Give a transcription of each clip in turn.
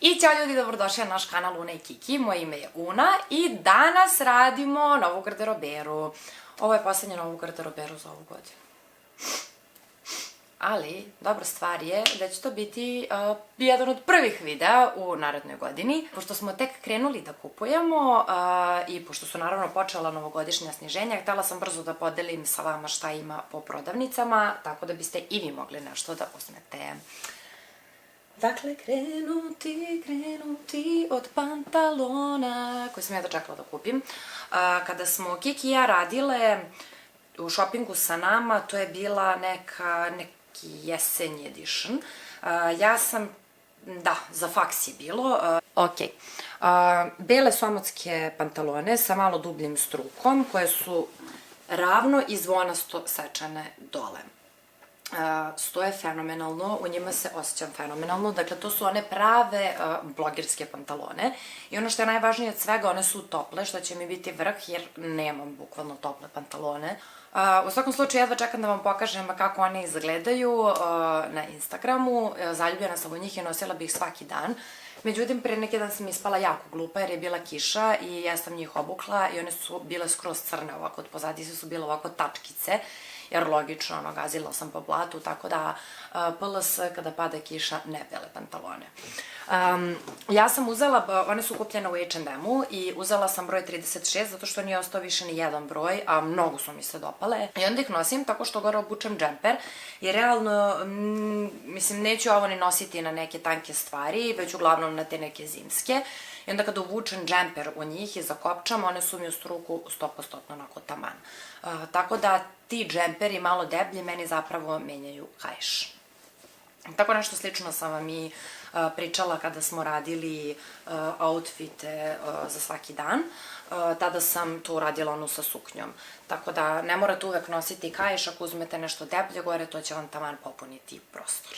I ćao ljudi, dobrodošli na naš kanal Una i Kiki, moje ime je Una i danas radimo novu garderoberu. Ovo je poslednja novu garderoberu za ovu godinu. Ali, dobra stvar je da će to biti jedan od prvih videa u narednoj godini. Pošto smo tek krenuli da kupujemo i pošto su naravno počela novogodišnja sniženja, htela sam brzo da podelim sa vama šta ima po prodavnicama, tako da biste i vi mogli nešto da uzmete. Dakle, krenuti od pantalona koje sam ja dočekala da kupim. Kada smo Kiki i ja radile u šopingu sa nama, to je bila neki jesenji edition. Ja sam, da, za faks je bilo. Ok. Bele somotske pantalone sa malo dubljim strukom koje su ravno i zvonasto sečane dole. Stoje fenomenalno, u njima se osjećam fenomenalno, dakle to su one prave blogerske pantalone i ono što je najvažnije od svega, one su tople, što će mi biti vrh jer nemam bukvalno tople pantalone. U svakom slučaju jedva čekam da vam pokažem kako one izgledaju na Instagramu, zaljubljena sam u njih i nosila bih svaki dan. Međutim, pre neki dan sam ispala jako glupa jer je bila kiša i ja sam njih obukla i one su bile skroz crne ovako, od pozadije su bile ovako tačkice, jer logično, gazila sam po blatu, tako da PLS kada pada kiša, ne bele pantalone. Ja sam uzela, one su kupljene u H&M-u i uzela sam broj 36 zato što nije ostao više ni jedan broj, a mnogo su mi se dopale. I onda ih nosim tako što gore obučem džemper, jer realno, mislim, neću ovo ni nositi na neke tanke stvari, već uglavnom na te neke zimske. I onda kada uvučem džemper u njih i zakopčam, one su mi u struku 100% onako taman. Tako da ti džemperi malo deblji meni zapravo menjaju kaiš. Tako nešto slično sam vam i pričala kada smo radili outfite za svaki dan. Tada sam to uradila onu sa suknjom. Tako da ne morate uvek nositi kaiš, ako uzmete nešto deblje gore, to će vam taman popuniti prostor.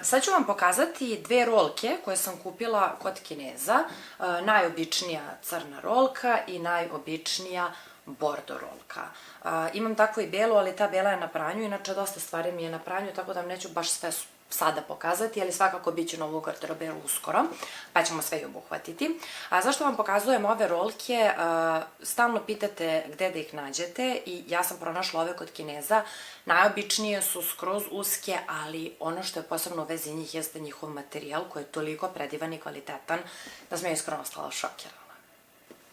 Sad ću vam pokazati dve rolke koje sam kupila kod Kineza. Najobičnija crna rolka i najobičnija bordo rolka. Imam takvu i belu, ali ta bela je na pranju, inače dosta stvari mi je na pranju, tako da vam neću baš sve sada pokazati, ali svakako bit će novu garderoberu uskoro, pa ćemo sve i obuhvatiti. Zašto vam pokazujem ove rolke? Stalno pitate gde da ih nađete i ja sam pronašla ove kod Kineza. Najobičnije su skroz uske, ali ono što je posebno u vezi njih jeste njihov materijal koji je toliko predivan i kvalitetan da sam ja iskreno ostala šokirana.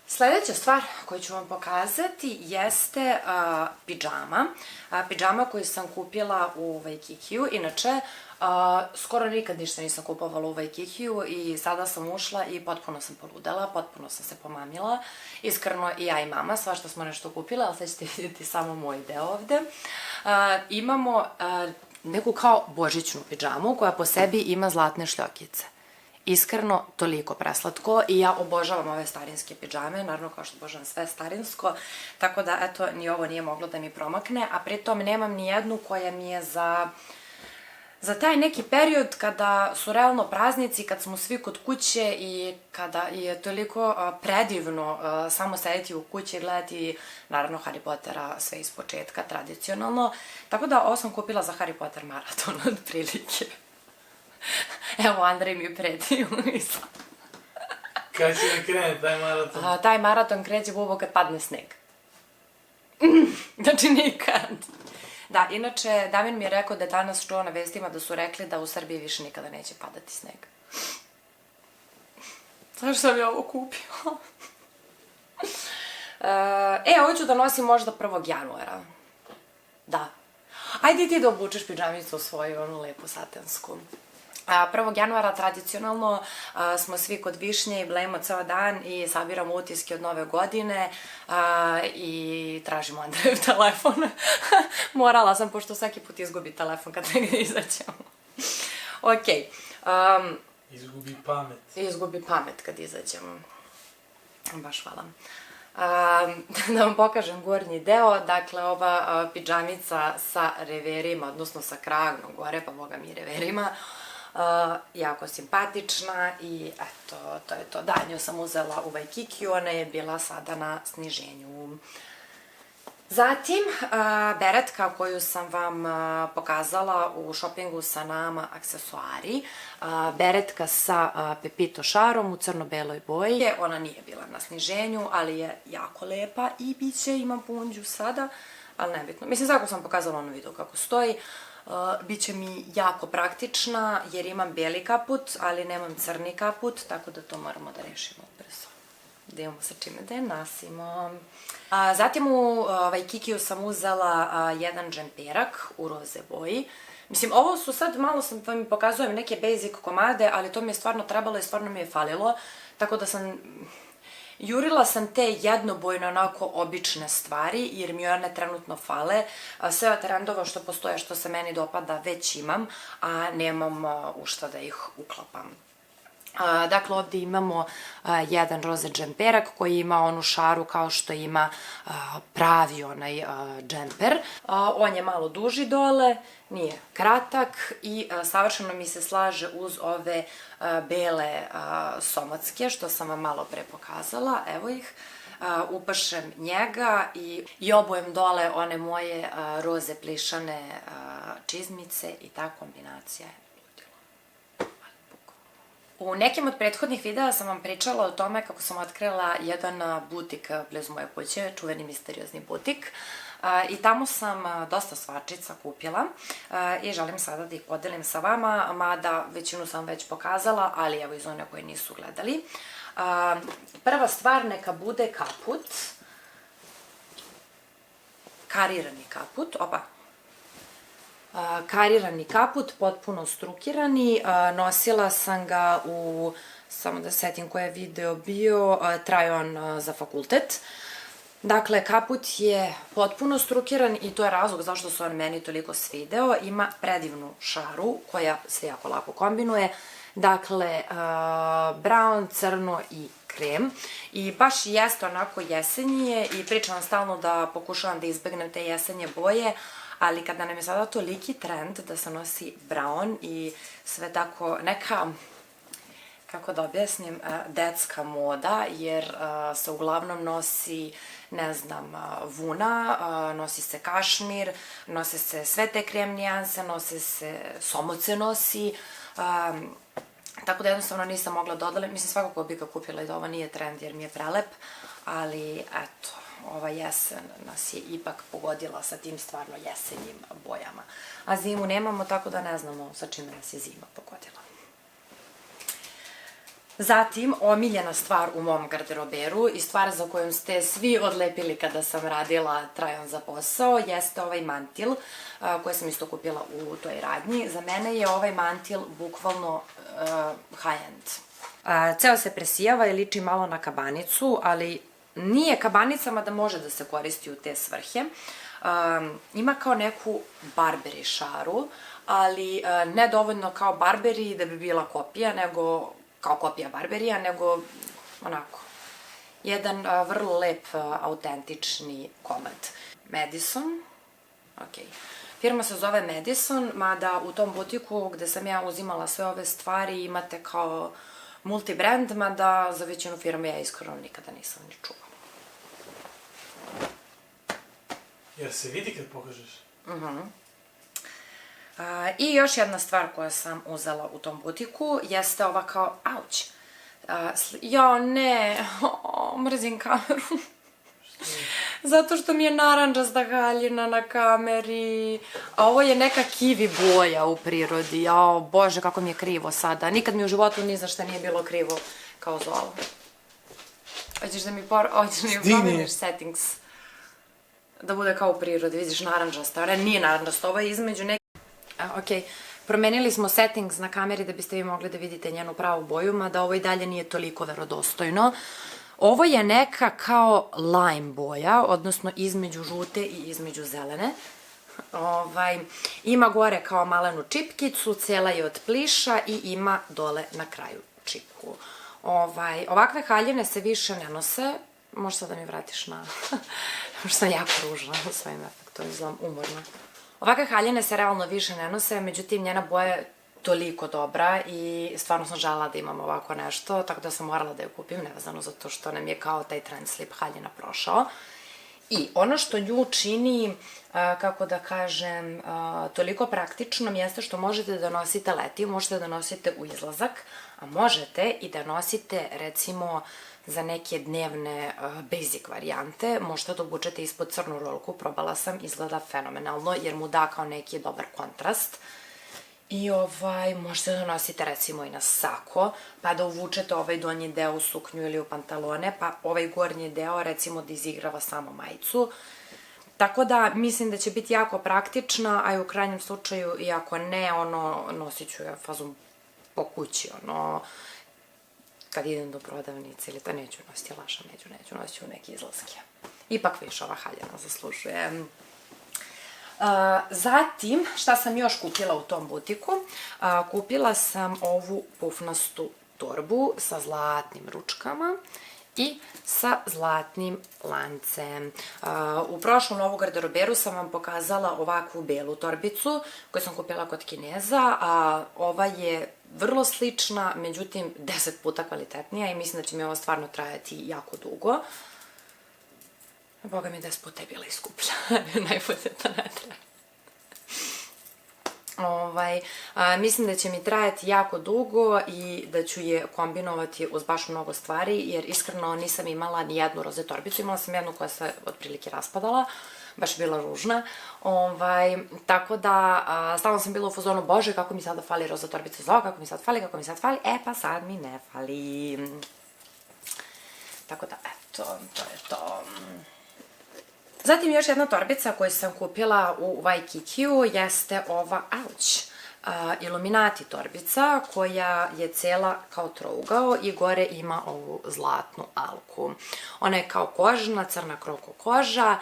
Sledeća stvar koju ću vam pokazati jeste pidžama. Pidžama koju sam kupila u Waikikiju. Inače, skoro nikad ništa nisam kupovala u Waikikiju i sada sam ušla i potpuno sam poludela, potpuno sam se pomamila. Iskreno i ja i mama, svašta smo nešto kupila, ali sad ćete vidjeti samo moj deo ovde. Imamo neku kao božićnu pidžamu koja po sebi ima zlatne šljokice. Iskreno, toliko preslatko i ja obožavam ove starinske pidžame, naravno kao što obožavam sve starinsko, tako da, eto, ni ovo nije moglo da mi promakne, a pritom nemam ni jednu koja mi je za taj neki period kada su realno praznici, kad smo svi kod kuće i kada je toliko predivno samo sedeti u kući i gledati, naravno, Harry Pottera sve iz početka, tradicionalno, tako da ovo sam kupila za Harry Potter maraton, od prilike. Evo, Andrej mi preti u misla. Kad će da krene taj maraton? Taj maraton kreće bubo kad padne sneg. Znači nikad. Da, inače, Damjan mi je rekao da je danas čuo na vestima da su rekli da u Srbiji više nikada neće padati sneg. Zašto sam ja ovo kupila? Ovo ću da nosim možda 1. januara. Da. Ajde ti da obučeš pidžamicu svoju, onu lepu satensku. 1. januara tradicionalno smo svi kod Višnje i blejemo ceo dan i sabiramo utiske od nove godine i tražimo Andrejev telefon. Morala sam, pošto svaki put izgubi telefon kad negdje izađemo. Ok. Izgubi pamet. Izgubi pamet kad izađemo. Baš hvala. Da vam pokažem gornji deo, dakle ova pidžamica sa reverima, odnosno sa kragnom gore, pa boga mi reverima, jako simpatična i eto, to je to. Da, nju sam uzela u Waikikiju, ona je bila sada na sniženju. Zatim, beretka koju sam vam pokazala u šopingu sa nama aksesuari. Beretka sa Pepito šarom u crno-beloj boji. Ona nije bila na sniženju, ali je jako lepa i bit će, imam punđu sada, ali nebitno. Mislim, svako sam pokazala ono video kako stoji. Biće mi jako praktična jer imam beli kaput, ali nemam crni kaput, tako da to moramo da rešimo ubrzo. Da imamo sa čime da je nosimo. Zatim u Kikiju sam uzela jedan džemperak u roze boji. Mislim, ovo su sad, malo sam vam pokazujem neke basic komade, ali to mi je stvarno trebalo i stvarno mi je falilo, tako da jurila sam te jednobojne, onako, obične stvari, jer mi one trenutno fale. Sve od trendova što postoje, što se meni dopada, već imam, a nemam u šta da ih uklapam. Dakle, ovde imamo jedan roze džemperak koji ima onu šaru kao što ima pravi onaj džemper. On je malo duži dole, nije kratak i savršeno mi se slaže uz ove bele somocke što sam vam malo pre pokazala. Evo ih. Upašem njega i obujem dole one moje roze plišane čizmice i ta kombinacija je. U nekim od prethodnih videa sam vam pričala o tome kako sam otkrila jedan butik blizu moje kuće, čuveni misteriozni butik. I tamo sam dosta svačica kupila i želim sada da ih podelim sa vama, mada većinu sam već pokazala, ali evo iz one koje nisu gledali. Prva stvar neka bude kaput, karirani kaput, karirani kaput, potpuno strukirani, nosila sam ga u, samo da setim koji je video bio, try-on za fakultet. Dakle, kaput je potpuno strukiran i to je razlog zašto se on meni toliko svideo. Ima predivnu šaru koja se jako lako kombinuje. Dakle, brown, crno i krem. I baš jeste onako jesenje i pričam stalno da pokušavam da izbegnem te jesenje boje, ali kada nam je sada toliki trend da se nosi brown i sve tako neka, kako da objasnim, detska moda, jer se uglavnom nosi, ne znam, vuna, nosi se kašmir, nose se sve te krem nijanse, nose se, somoce nosi, tako da jednostavno nisam mogla da odalim. Mislim, svakako bih ga kupila i da ovo nije trend jer mi je prelep, ali eto, ova jesen nas je ipak pogodila sa tim stvarno jesenjim bojama. A zimu nemamo, tako da ne znamo sa čime nas je zima pogodila. Zatim, omiljena stvar u mom garderoberu i stvar za koju ste svi odlepili kada sam radila try-on za posao jeste ovaj mantil koji sam isto kupila u toj radnji. Za mene je ovaj mantil bukvalno high-end. Ceo se presijava i liči malo na kabanicu, ali nije kabanica, mada može da se koristi u te svrhe. Ima kao neku Barberi šaru, ali ne dovoljno kao Barberi da bi bila kopija, nego kao kopija Barberija, nego onako, jedan vrlo lep, autentični komad. Madison, okej. Firma se zove Madison, mada u tom butiku gde sam ja uzimala sve ove stvari imate kao multibrand, mada za većinu firme ja iskreno nikada nisam ni čula. Jer se vidi kad pokažeš? I još jedna stvar koju sam uzela u tom butiku jeste ova kao, auć, ja ne, mrzim kameru, zato što mi je narandžasta haljina na kameri, a ovo je neka kiwi boja u prirodi, jao bože kako mi je krivo sada, nikad mi u životu ni za šta nije bilo krivo kao za ovo. Hoćeš da mi promeniš settings, da bude kao u prirodi, vidiš narandžasta, ona nije narandžasta, ovo je između neke... Ok, promenili smo settings na kameri da biste vi mogli da vidite njenu pravu boju, mada ovo i dalje nije toliko verodostojno. Ovo je neka kao lime boja, odnosno između žute i između zelene. Ima gore kao malenu čipkicu, cela je od pliša i ima dole na kraju čipku. Ovakve haljine se više ne nose, možeš sad da mi vratiš na... Možda sam jako ružna u svojim efektom, izgledam umorno. Ovakve haljine se realno više ne nose, međutim njena boja je toliko dobra i stvarno sam želela da imam ovako nešto, tako da sam morala da je kupim, nevezano zato što nam je kao taj trend slip haljina prošao. I ono što nju čini, kako da kažem, toliko praktičnom jeste što možete da nosite leti, možete da nosite u izlazak, a možete i da nosite, recimo, za neke dnevne basic varijante. Možete da obučete ispod crnu rolku, probala sam, izgleda fenomenalno, jer mu da kao neki dobar kontrast. I možete da nosite recimo i na sako, pa da uvučete ovaj donji deo u suknju ili u pantalone, pa ovaj gornji deo recimo da izigrava samo majicu. Tako da mislim da će biti jako praktična, a i u krajnjem slučaju, i ako ne, nosit ću ja fazom po kući, kad idem do prodavnice ili to neću nositi, lašam, neću nositi u neke izlaske. Ipak više ova haljina zaslužuje. Zatim, šta sam još kupila u tom butiku? Kupila sam ovu pufnastu torbu sa zlatnim ručkama i sa zlatnim lancem. U prošlom novu garderoberu sam vam pokazala ovakvu belu torbicu koju sam kupila kod Kineza, a ova je vrlo slična, međutim 10 puta kvalitetnija i mislim da će mi ovo stvarno trajati jako dugo. Boga mi 10 puta je bila iskuplja, najbolje to ne treba. Mislim da će mi trajati jako dugo i da ću je kombinovati uz baš mnogo stvari, jer iskreno nisam imala ni jednu roze torbicu, imala sam jednu koja se otprilike raspadala, baš je bila ružna, tako da stalno sam bila u fazonu, bože, kako mi sada fali roza torbica za ovo, kako mi sad fali, pa sad mi ne fali. Tako da, eto, to je to. Zatim još jedna torbica koju sam kupila u Waikikiju jeste ova, Illuminati torbica koja je cela kao trougao i gore ima ovu zlatnu alku. Ona je kao kožna, crna kroko koža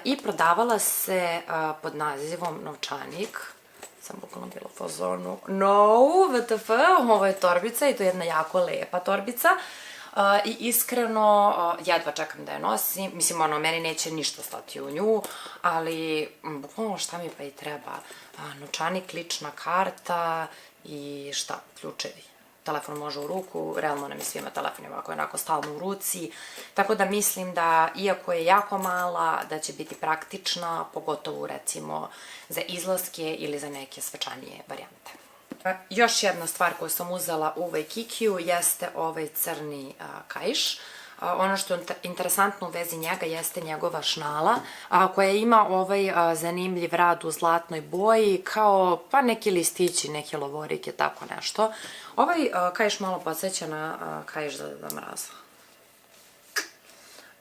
i prodavala se pod nazivom novčanik. Sam bukvalno bila u fazonu, no, WTF, ovo je torbica i to je jedna jako lepa torbica. I iskreno, jedva čekam da je nosim, mislim, meni neće ništa stati u nju, ali bukvalno šta mi pa i treba, novčanik, lična karta i šta, ključevi. Telefon može u ruku, realno nam je svima telefon ovako onako stalno u ruci, tako da mislim da, iako je jako mala, da će biti praktična, pogotovo recimo za izlaske ili za neke svečanije varijante. Još jedna stvar koju sam uzela u Waikikiju jeste ovaj crni kaiš. Ono što je interesantno u vezi njega jeste njegova šnala, koja ima ovaj zanimljiv rad u zlatnoj boji, kao pa neki listići, neke lovorike, tako nešto. Ovaj kaiš malo podsjeća na kaiš za mraza.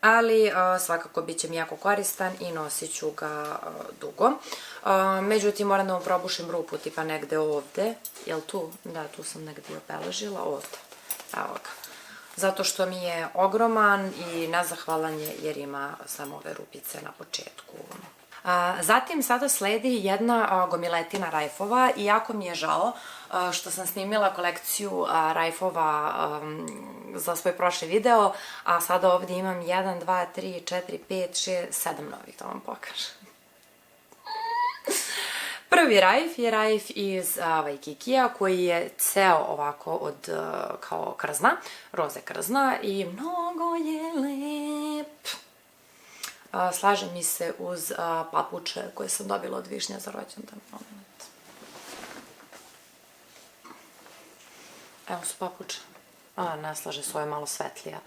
Ali svakako bit će mi jako koristan i nosit ću ga dugo. Međutim, moram da mu probušim rupu tipa negde ovde. Jel tu? Da, tu sam negde obeležila. Ovde. Evo ga. Zato što mi je ogroman i nezahvalan je jer ima samo ove rupice na početku. Zatim sada sledi jedna gomiletina rajfova i jako mi je žao što sam snimila kolekciju rajfova za svoj prošli video, a sada ovde imam 1, 2, 3, 4, 5, 6, 7 novih, da vam pokažem. Prvi rajf je rajf iz Waikikija koji je ceo ovako od kao krzna, roze krzna i mnogo je lep. Slaže mi se uz papuče koje sam dobila od Višnja za rođendan. Evo su papuče. Ne slaže se, ovo je malo svetlija.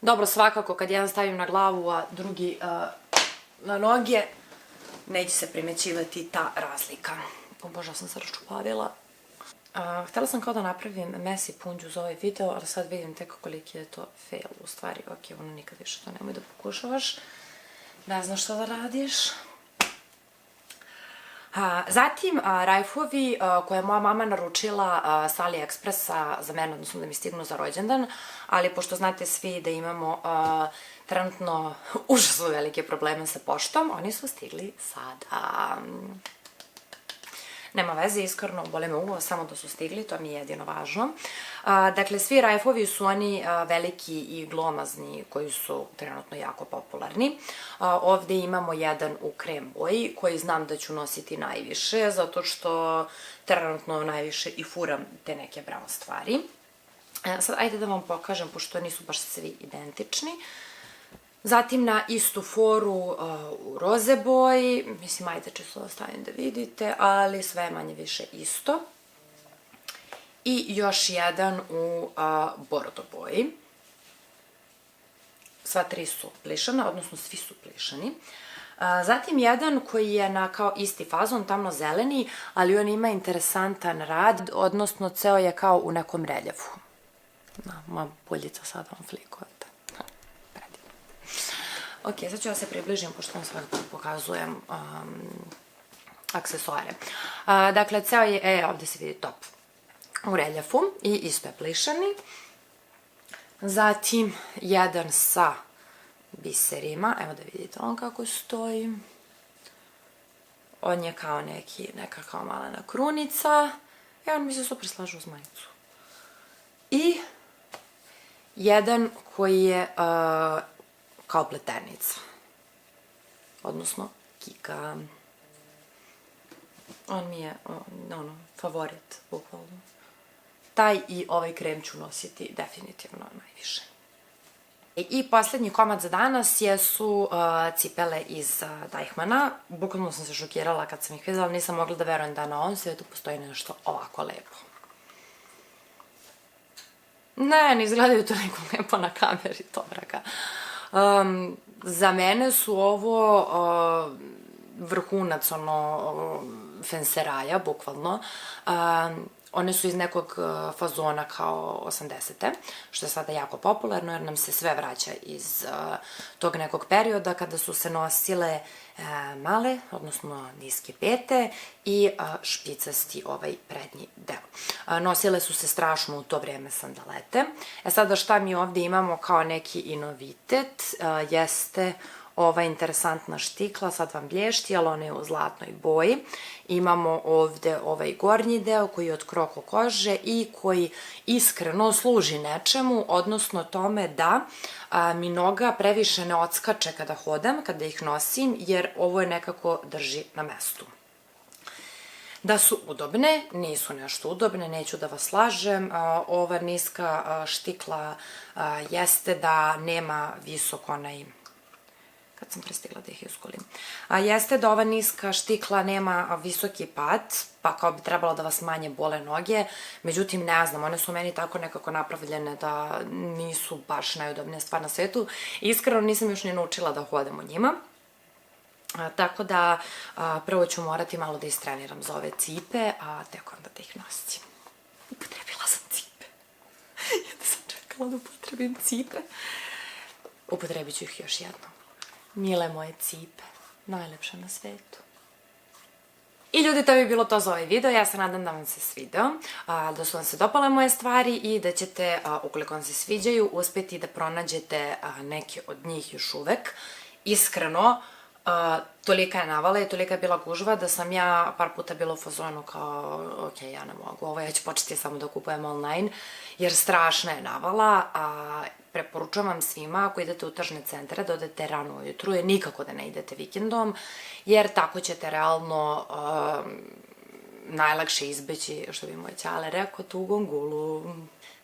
Dobro, svakako kad jedan stavim na glavu, a drugi na noge, neće se primećivati ta razlika. O Bože, sam se raščupavila. Htela sam kao da napravim mesi punđu za ovaj video, ali sad vidim tek koliki je to fail u stvari. Ok, ono nikad više to nemoj da pokušavaš. Ne znaš šta da radiš. Zatim, rajfovi koje je moja mama naručila sa AliExpressa za mene, odnosno da mi stignu za rođendan, ali pošto znate svi da imamo trenutno užasno velike probleme sa poštom, oni su stigli sada. Nema veze, iskreno, boli me uvo, samo da su stigli, to mi je jedino važno. Dakle, svi rajfovi su oni veliki i glomazni koji su trenutno jako popularni. Ovde imamo jedan u krem boji koji znam da ću nositi najviše, zato što trenutno najviše i furam te neke brown stvari. Sad, ajde da vam pokažem, pošto nisu baš svi identični. Zatim na istu foru u roze boji, mislim, ajde čisto da stavim da vidite, ali sve je manje više isto. I još jedan u bordo boji. Sva tri su plišana, odnosno svi su plišani. Zatim jedan koji je na kao isti fazon, tamno zeleni, ali on ima interesantan rad, odnosno ceo je kao u nekom reljefu. Moja puljica sad vam flikuje. Ok, sad ću da se približim, pošto vam svakako pokazujem aksesuare. Dakle, ceo je, ovde se vidi top u reljefu i isto je plišani. Zatim, jedan sa biserima, evo da vidite on kako stoji. On je kao neka kao malena krunica i on mi se super slaže uz majicu. I jedan koji je kao pletenica, odnosno kika. On mi je, favorit, bukvalno. Taj i ovaj krem ću nositi definitivno najviše. I poslednji komad za danas jesu cipele iz Deichmanna. Bukvalno sam se šokirala kad sam ih videla, nisam mogla da verujem da na ovom svijetu postoji nešto ovako lepo. Ne izgledaju toliko lepo na kameri, to braka. Za mene su ovo vrhunac fenseraja, bukvalno. One su iz nekog fazona kao 80-te, što je sada jako popularno jer nam se sve vraća iz tog nekog perioda kada su se nosile male, odnosno niske pete i špicasti ovaj prednji deo. Nosile su se strašno u to vrijeme sandalete. Sada šta mi ovde imamo kao neki i novitet jeste ova interesantna štikla, sad vam blješti, ali ona je u zlatnoj boji. Imamo ovde ovaj gornji deo koji je od kroko kože i koji iskreno služi nečemu, odnosno tome da mi noga previše ne odskače kada hodam, kada ih nosim, jer ovo je nekako drži na mestu. Da su udobne, nisu nešto udobne, neću da vas lažem. Ova niska štikla jeste da nema visok onaj, kad sam prestigla da ih iskulim, jeste da ova niska štikla nema visoki pad, pa kao bi trebalo da vas manje bole noge, međutim ne znam, one su meni tako nekako napravljene da nisu baš najudobnija stvar na svetu. Iskreno nisam još ni naučila da hodam u njima. Tako da prvo ću morati malo da istreniram za ove cipe, a tek onda da ih nosim. Upotrebila sam cipe. Jedno sam čekala da upotrebim cipe. Upotrebit ću ih još jednom. Mile moje cipe, najlepše na svetu. I ljudi, to bi bilo to za ovaj video. Ja se nadam da vam se svideo, da su vam se dopale moje stvari i da ćete, ukoliko vam se sviđaju, uspeti da pronađete neke od njih još uvek. Iskreno, tolika je navala i tolika je bila gužva da sam ja par puta bila u fazonu kao, ok, ja ne mogu, ovo ja ću početi samo da kupujem online, jer strašna je navala. Preporučujem vam svima, ako idete u tržne centre, da odete rano ujutru i nikako da ne idete vikendom, jer tako ćete realno najlakše izbeći, što bi moj ćale rekao, tu gongulu.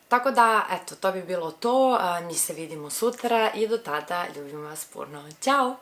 Tako da, eto, to bi bilo to. Mi se vidimo sutra i do tada ljubim vas puno. Ćao!